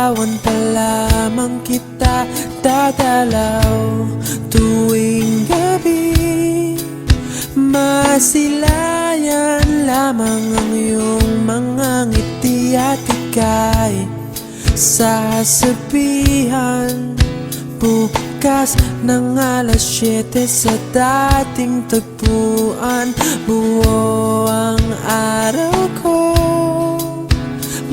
Liligawan pa lamang kita dadalaw tuwing gabi. Masilayan lamang ang iyong mga ngiti at ika'y sasabihan bukas ng alas 7 sa dating tagpuan. Buo ang araw ko,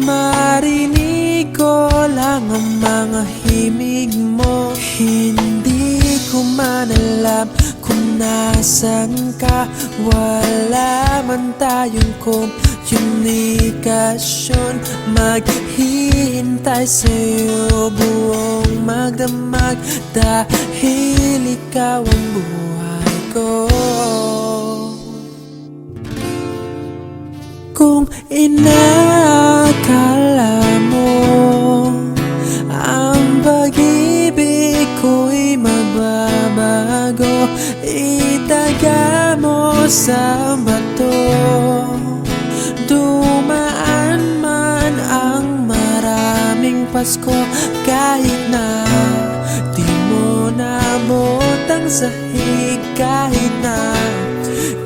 marinig ko lang ang mga himig mo. Hindi ko man alam kung nasan ka, wala man tayong komunikasyon. Maghihintay sa'yo buong magdamag dahil ikaw ang buhay ko. Kung inakala mo ang pag-ibig ko'y magbabago, itaga mo sa bato. Dumaan man ang maraming Pasko, kahit na di mo nabot ang sahig, kahit na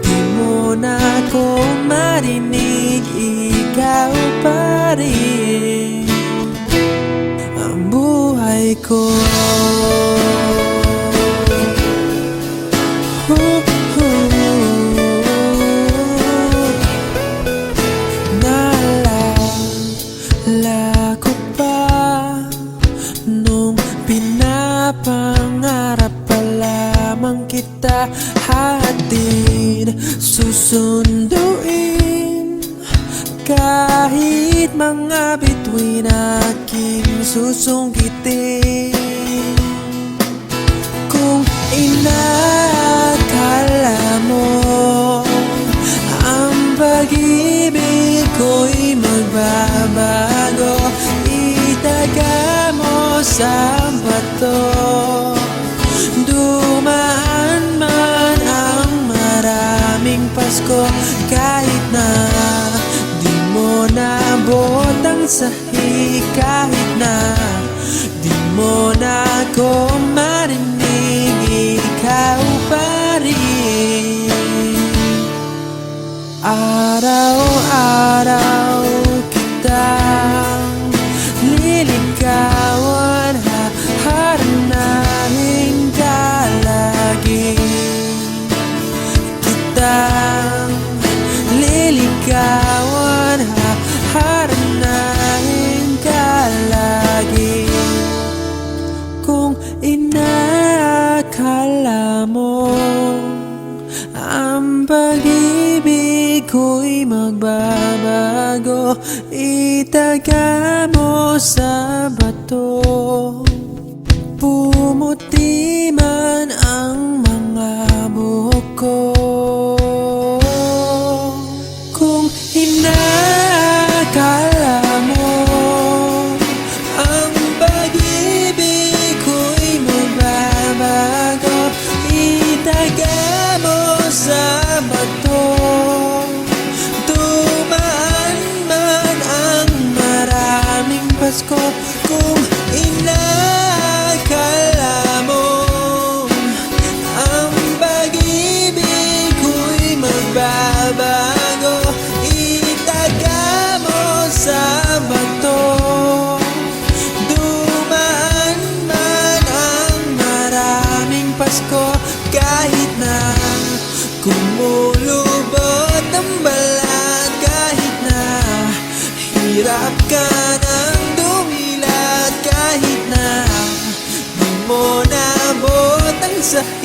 di mo na ako marinig, ikaw pa rin ang buhay ko. Naalala ko pa nung pinapangarap pa lamang kita, hatid susunduin kahit mga bituin aking susungkitin. Kung inakala mo ang pag-ibig ko'y magbabago, itaga mo sa bato. Dumaan man ang maraming Pasko, kahit na di mo nabot ang sahig, kahit na di mo na ako marinig, ikaw pa rin. Araw-araw kitang liligawan, haharanahin ka lagi. Kitang liligawan, haharanahin ka lagi. Kung inakala mo ang pag-ibig ko'y magbabago, itaga mo sa bato. Pumuti man ang mga buhok ko. Kung inakala mo ang pag-ibig ko'y magbabago, itaga mo sa bato. Dumaan man ang maraming Pasko, kung inakala mo ang pag-ibig ko'y magbabago, itaga mo sa bato. Dumaan man ang maraming Pasko, kahit na kumulubot ang balat, kahit na hirap ka ng dumilat, kahit na di mo nabot ang sahig,